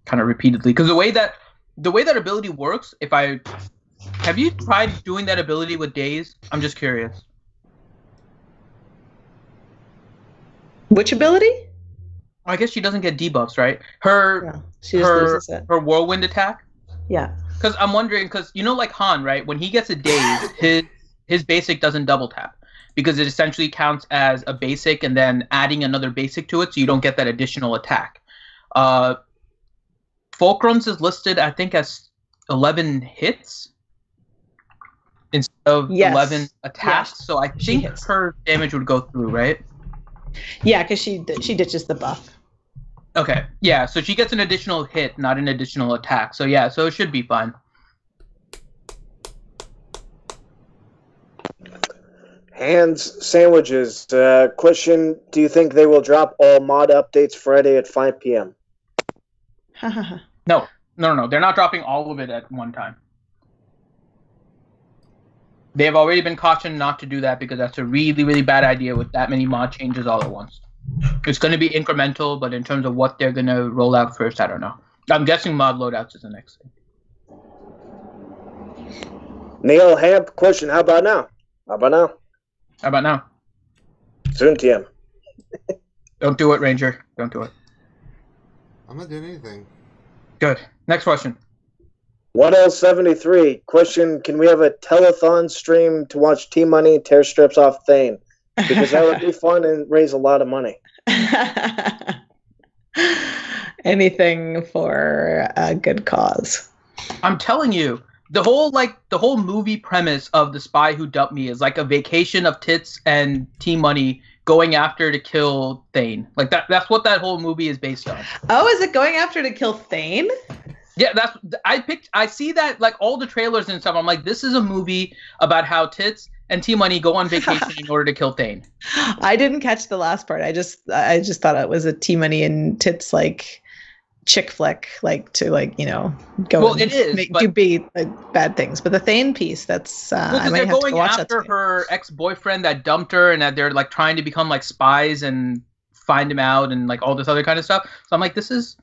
kind of repeatedly. Because the way that ability works, have you tried doing that ability with Daze? I'm just curious. Which ability? I guess she doesn't get debuffs, right? Her she just loses it. Her whirlwind attack. Yeah. Because I'm wondering, because like Han, right? When he gets a Daze, his basic doesn't double tap, because it essentially counts as a basic and then adding another basic to it, so you don't get that additional attack. Fulcrum's is listed, I think, as 11 hits instead of 11 attacks. Yes. So I think her damage would go through, right? Yeah, because she ditches the buff. Okay. Yeah, so she gets an additional hit, not an additional attack. So yeah, so it should be fine. Hands Sandwiches. Question, do you think they will drop all mod updates Friday at 5 p.m.? No. They're not dropping all of it at one time. They have already been cautioned not to do that, because that's a really, really bad idea with that many mod changes all at once. It's going to be incremental, but in terms of what they're going to roll out first, I don't know. I'm guessing mod loadouts is the next thing. Neil Hamp, question, how about now? How about now? Soon, TM. Don't do it, Ranger. Don't do it. I'm not doing anything. Good. Next question. 1L73, question, can we have a telethon stream to watch T-Money tear strips off Thane? Because that would be fun and raise a lot of money. Anything for a good cause. I'm telling you, the whole movie premise of The Spy Who Dumped Me is like a vacation of tits and T-Money going after to kill Thane. Like that's what that whole movie is based on. Oh, is it going after to kill Thane? Yeah, I see that, like, all the trailers and stuff. I'm like, this is a movie about how tits and T-Money go on vacation in order to kill Thane. I didn't catch the last part. I just thought it was a T-Money and tits like chick flick, like to go. Well, it is do bad things. But the Thane piece, that's I might have to watch that. They're going after her ex-boyfriend that dumped her, and that they're like trying to become like spies and find him out and like all this other kind of stuff. So I'm like, this is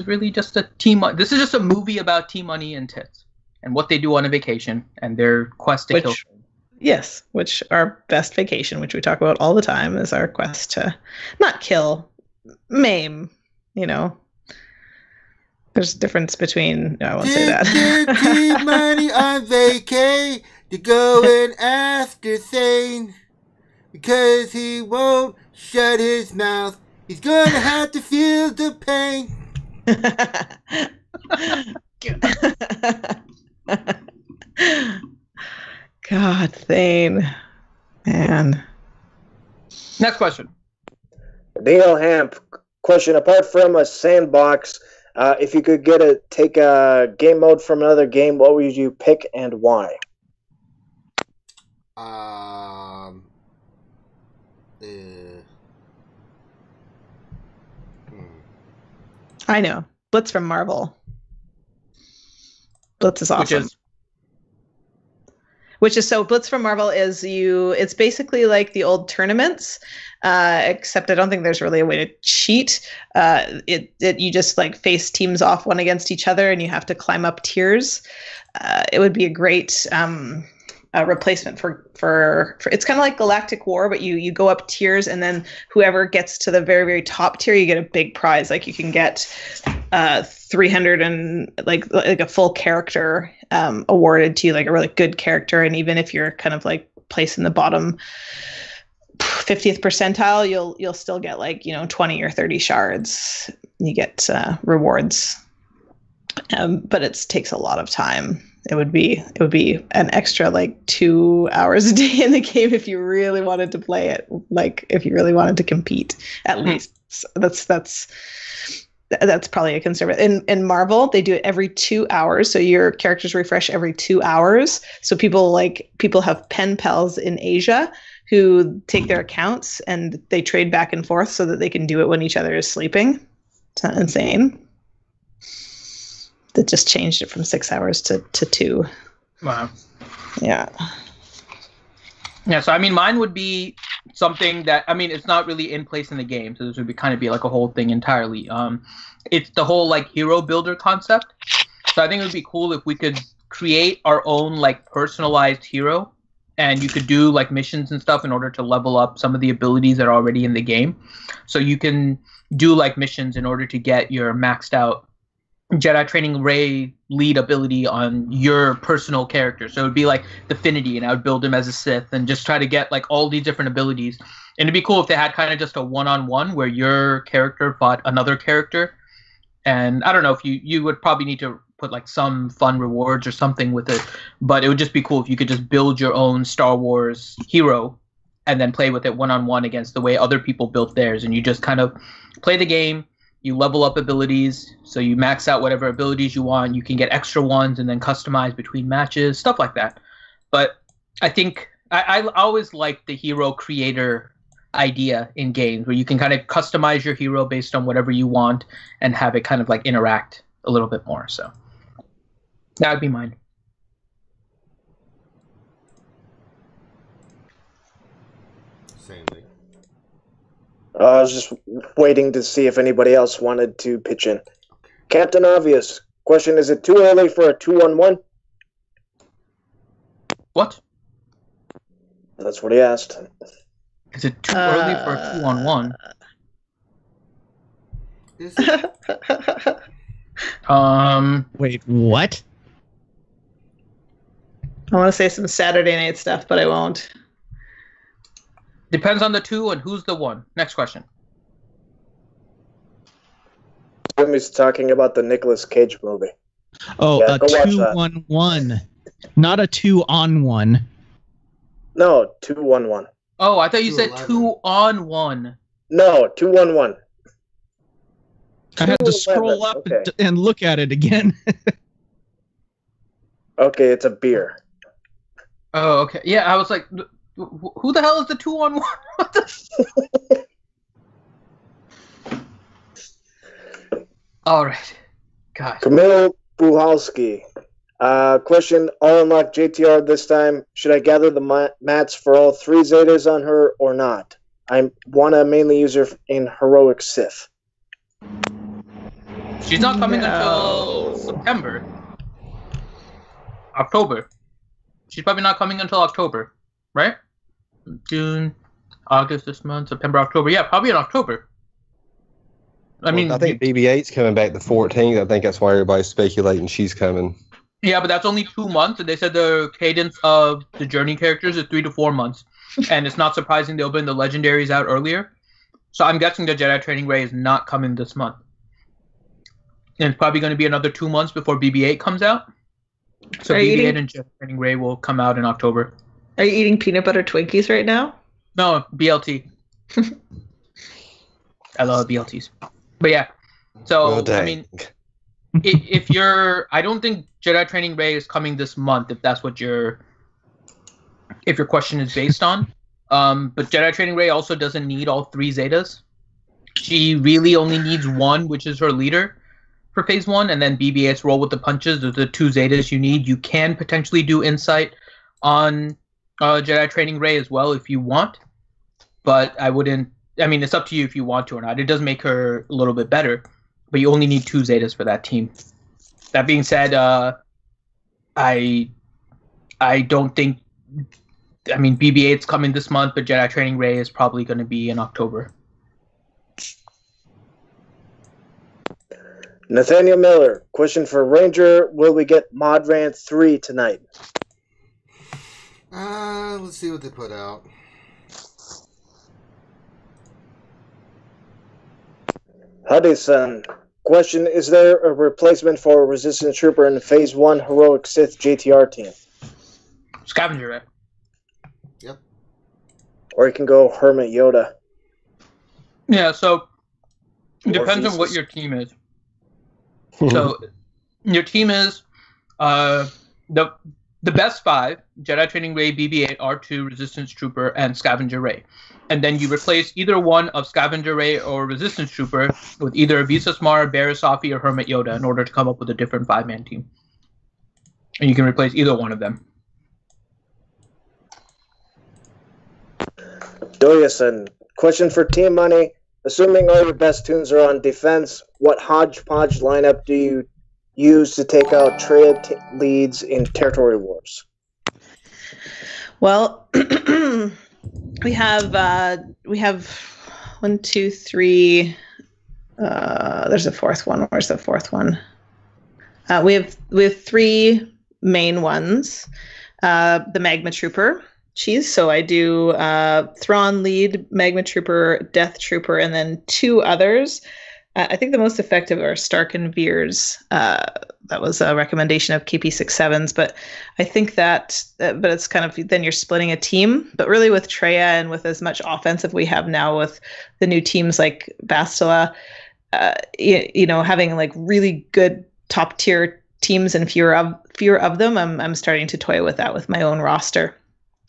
really just this is just a movie about T-Money and tits and what they do on a vacation and their quest to kill. Yes, which our best vacation, which we talk about all the time, is our quest to not kill, maim. There's a difference between. No, I won't say that. T-Money on vacay to going after Thane, because he won't shut his mouth. He's gonna have to feel the pain. God, Thane, man. Next question. Neil Hamp, question, apart from a sandbox, if you could take a game mode from another game, what would you pick and why? I know. Blitz from Marvel. Blitz is awesome. Blitz from Marvel is it's basically like the old tournaments, except I don't think there's really a way to cheat. You just like face teams off one against each other, and you have to climb up tiers. It would be a great replacement for it's kind of like Galactic War, but you go up tiers, and then whoever gets to the very, very top tier, you get a big prize. Like you can get 300 and like a full character awarded to you, like a really good character. And even if you're kind of like placed in the bottom 50th percentile, you'll still get 20 or 30 shards. You get rewards, but it takes a lot of time. It would be an extra 2 hours a day in the game if you really wanted to play it. Like if you really wanted to compete, at least. So that's probably a conservative. In Marvel, they do it every 2 hours, so your characters refresh every 2 hours. So people have pen pals in Asia who take their accounts and they trade back and forth so that they can do it when each other is sleeping. It's not insane. that just changed it from 6 hours to 2. Wow. Yeah. Yeah, so I mean, mine would be something that, I mean, it's not really in place in the game, so this would be kind of be like a whole thing entirely. It's the whole like hero builder concept. So I think it would be cool if we could create our own like personalized hero, and you could do like missions and stuff in order to level up some of the abilities that are already in the game. So you can do like missions in order to get your maxed out Jedi Training Ray lead ability on your personal character. So it would be like Affinity, and I would build him as a Sith and just try to get like all these different abilities. And it'd be cool if they had kind of just a one-on-one where your character fought another character. And I don't know if you would probably need to put like some fun rewards or something with it, but it would just be cool if you could just build your own Star Wars hero and then play with it one-on-one against the way other people built theirs. And you just kind of play the game. You level up abilities, so you max out whatever abilities you want. You can get extra ones and then customize between matches, stuff like that. But I think I always like the hero creator idea in games where you can kind of customize your hero based on whatever you want and have it kind of like interact a little bit more. So that would be mine. Same thing. I was just waiting to see if anybody else wanted to pitch in. Captain Obvious, question, is it too early for a 2-on-1? What? That's what he asked. Is it too early for a 2-on-1? Is it? Wait, what? I want to say some Saturday night stuff, but I won't. Depends on the 2 and who's the 1. Next question. Jimmy's talking about the Nicolas Cage movie. Oh, Yeah, a go watch that. 2-on-1, not a 2-on-1. No, 2-1-1. Oh, I thought you said 2-11. 2-on-1. No, 2-1-1. I had to 2-11, scroll up okay. and look at it again. Okay, it's a beer. Oh, okay. Yeah, I was like, who the hell is the 2-on-1? What the? All right, guys. Camille Buhalski. Question, I'll unlock JTR this time. Should I gather the mats for all 3 Zetas on her or not? I want to mainly use her in Heroic Sith. She's not coming until September. October. She's probably not coming until October, right? June, August this month, September, October. Yeah, probably in October. I mean, I think BB-8's coming back the 14th. I think that's why everybody's speculating she's coming. yeah, but that's only 2 months, and they said the cadence of the Journey characters is 3 to 4 months, and it's not surprising they'll bring the legendaries out earlier. So I'm guessing the Jedi Training Ray is not coming this month, and it's probably going to be another 2 months before BB-8 comes out. So BB-8 and Jedi Training Ray will come out in October. Are you eating peanut butter Twinkies right now? No, BLT. I love BLTs. But yeah, so Well, dang. I mean, if you're, I don't think Jedi Training Ray is coming this month. If that's what your question is based on. But Jedi Training Ray also doesn't need all 3 Zetas. She really only needs 1, which is her leader for Phase 1, and then BB-8's roll with the punches. Those are the 2 Zetas you need. You can potentially do Insight on Jedi Training Ray as well if you want, but I wouldn't. I mean, it's up to you if you want to or not. It does make her a little bit better, but you only need 2 Zetas for that team. That being said, I don't think. I mean, BB-8's coming this month, but Jedi Training Ray is probably going to be in October. Nathaniel Miller, question for Ranger, will we get Mod Rant 3 tonight? Let's see what they put out. Hudson, question, is there a replacement for a Resistance Trooper in Phase 1 Heroic Sith JTR team? Scavenger, right? Yep. Or you can go Hermit Yoda. Yeah, so it depends on Morpheus. what your team is. So your team is the the best 5, Jedi Training Ray, BB-8, R2, Resistance Trooper, and Scavenger Ray. And then you replace either one of Scavenger Ray or Resistance Trooper with either Visas Mara, Barisafi, or Hermit Yoda in order to come up with a different 5-man team. And you can replace either one of them. Doyason, question for Team Money. Assuming all your best tunes are on defense, what hodgepodge lineup do you use to take out Treya leads in territory wars? Well, we have 1, 2, 3. There's a fourth one. Where's the fourth one? We have 3 main ones. The Magma Trooper. So I do Thrawn lead, Magma Trooper, Death Trooper, and then 2 others. I think the most effective are Stark and Veers. That was a recommendation of KP67s, but I think but it's kind of, then you're splitting a team. But really with Treya and with as much offensive we have now with the new teams like Bastila, having like really good top tier teams and fewer of them, I'm starting to toy with that with my own roster.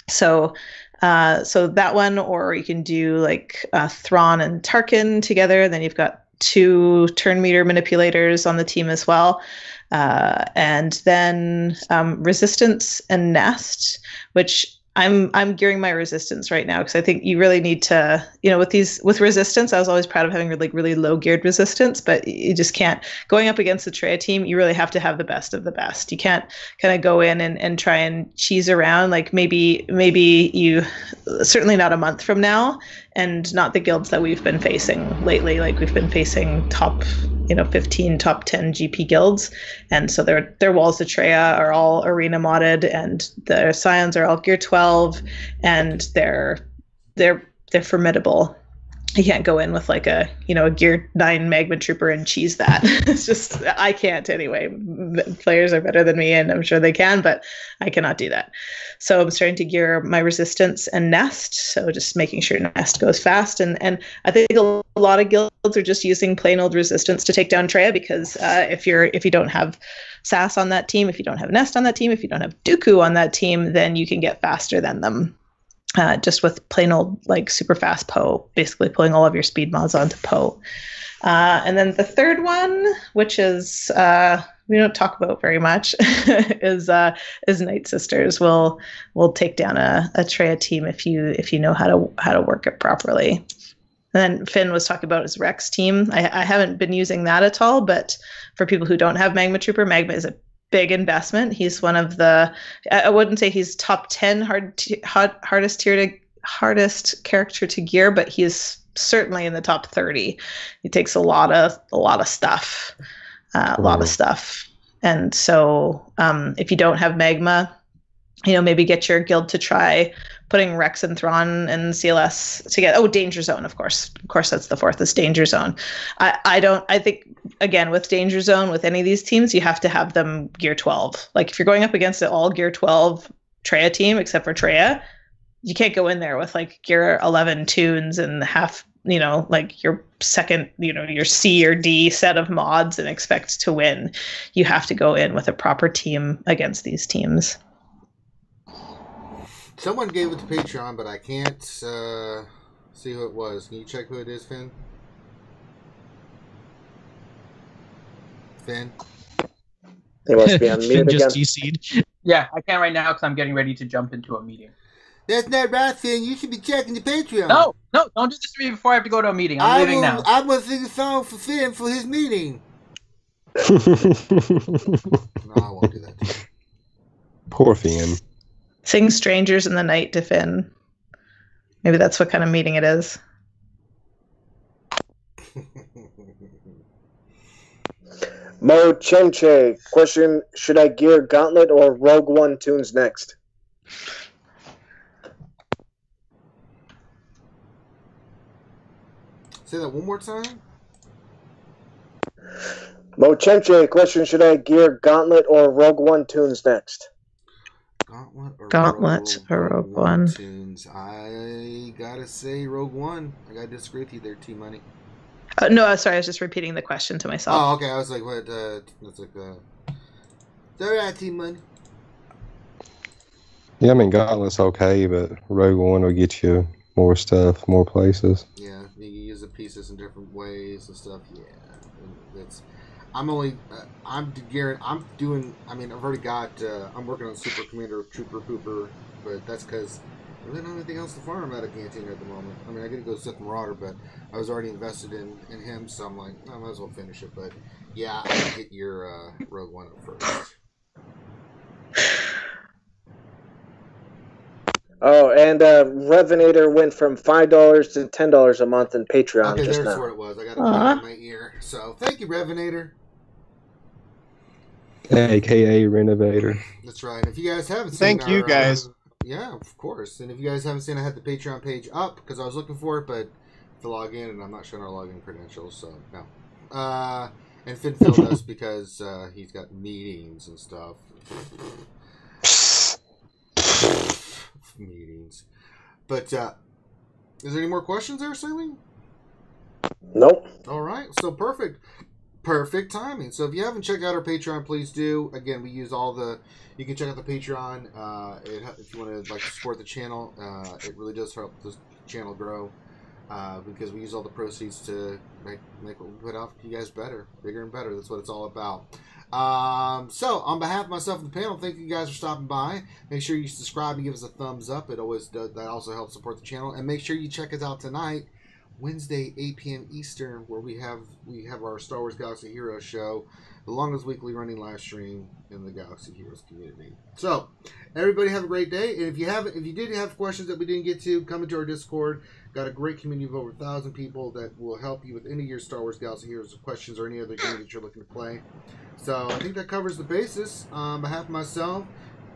So that one, or you can do like Thrawn and Tarkin together. Then you've got 2 turn meter manipulators on the team as well. And then Resistance and Nest, which I'm gearing my Resistance right now because I think you really need to, with Resistance, I was always proud of having really low geared Resistance, but you just can't, going up against the Treya team, you really have to have the best of the best. You can't kind of go in and try and cheese around, like maybe you, certainly not a month from now, and not the guilds that we've been facing lately. Like we've been facing top 15, top 10 GP guilds. And so their walls of Treya are all arena modded, and their Scions are all gear 12, and they're formidable. You can't go in with like a gear 9 Magma Trooper and cheese that. It's just, I can't anyway. Players are better than me, and I'm sure they can, but I cannot do that. So I'm starting to gear my Resistance and Nest. So just making sure Nest goes fast. And I think a lot of guilds are just using plain old Resistance to take down Treya, because if you don't have SAS on that team, if you don't have Nest on that team, if you don't have Dooku on that team, then you can get faster than them. Just with plain old like super fast Poe, basically pulling all of your speed mods onto Poe. And then the third one, which is we don't talk about very much, is Night Sisters. Will take down a Treya team if you know how to work it properly. And then Finn was talking about his Rex team. I haven't been using that at all, but for people who don't have Magma Trooper, Magma is a big investment. He's one of the, I wouldn't say he's top 10 hardest character to gear, but he's certainly in the top 30. He takes a lot of stuff, And so if you don't have Magma, maybe get your guild to try putting Rex and Thrawn and CLS together. Oh, Danger Zone, of course. Of course, that's the fourth, is Danger Zone. I think, again, with Danger Zone, with any of these teams, you have to have them gear 12. Like, if you're going up against an all gear 12 Treya team, except for Treya, you can't go in there with, like, gear 11 tunes and half, like, your second, your C or D set of mods and expect to win. You have to go in with a proper team against these teams. Someone gave it to Patreon, but I can't see who it was. Can you check who it is, Finn? Finn? They must be on mute Finn again. just DC'd. Yeah, I can't right now because I'm getting ready to jump into a meeting. That's not right, Finn. You should be checking the Patreon. No, don't do this to me before I have to go to a meeting. I'm leaving now. I'm going to sing a song for Finn for his meeting. No, I won't do that to you. Poor Finn. Sing Strangers in the Night to Finn. Maybe that's what kind of meeting it is. Mo Chenche, question, should I gear Gauntlet or Rogue One tunes next? Say that one more time. Mo Chenche, question, should I gear Gauntlet or Rogue One tunes next? Gauntlet or Rogue One tunes. I gotta say Rogue One. I gotta disagree with you there, T-Money. No, sorry, I was just repeating the question to myself. Oh, okay. I was like, what? That's like, it's all right, T-Money. Yeah, I mean, Gauntlet's okay, but Rogue One will get you more stuff, more places. Yeah, you can use the pieces in different ways and stuff. Yeah, it's. I'm only. I'm doing. I mean, I've already got. I'm working on Super Commander Trooper Hooper, but that's because I really don't have anything else to farm out of Cantina at the moment. I mean, I gotta go Sith Marauder, but I was already invested in him, so I'm like, I might as well finish it. But yeah, I'll get your Rogue One up first. Oh, and Revenator went from $5 to $10 a month in Patreon Okay, just there's now. where it was. I got it right in my ear. So thank you, Revenator. AKA Renovator. That's right. If you guys haven't seen Thank you, guys. Yeah, of course. And if you guys haven't seen, I had the Patreon page up because I was looking for it, but to log in, and I'm not showing our login credentials, so no. And Finn filled us because he's got meetings and stuff. Meetings. But is there any more questions there, Saline? Nope. All right, so perfect timing. So if you haven't checked out our Patreon, please do. Again, we use all the. You can check out the Patreon if you want to like support the channel. It really does help the channel grow because we use all the proceeds to make what we put out for you guys better, bigger and better. That's what it's all about. So on behalf of myself and the panel, thank you guys for stopping by. Make sure you subscribe and give us a thumbs up. It always does. That also helps support the channel. And make sure you check us out tonight, Wednesday, 8 p.m. Eastern, where we have our Star Wars Galaxy Heroes show, the longest weekly running live stream in the Galaxy Heroes community. So, everybody have a great day. And if you did have questions that we didn't get to, come into our Discord. Got a great community of over 1,000 people that will help you with any of your Star Wars Galaxy Heroes questions or any other game that you're looking to play. So, I think that covers the basis. On behalf of myself,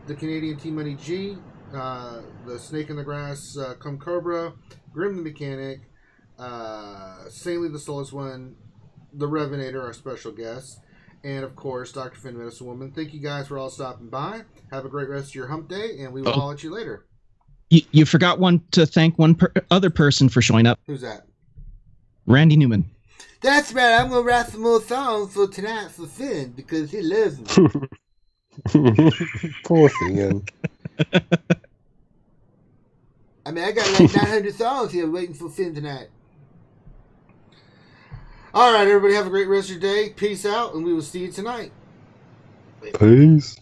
the Canadian T-Money G, the Snake in the Grass, Come Cobra, Grim the Mechanic, Saintly the Soulless One, the Revenator, our special guest, and of course Dr. Finn, Medicine Woman. Thank you guys for all stopping by. Have a great rest of your hump day, and we will holler at you later. You forgot to thank one other person for showing up. Who's that? Randy Newman. That's right. I'm gonna write some more songs for tonight for Finn because he loves me. Poor Finn. I mean, I got like 900 songs here waiting for Finn tonight. All right, everybody, have a great rest of your day. Peace out, and we will see you tonight. Peace.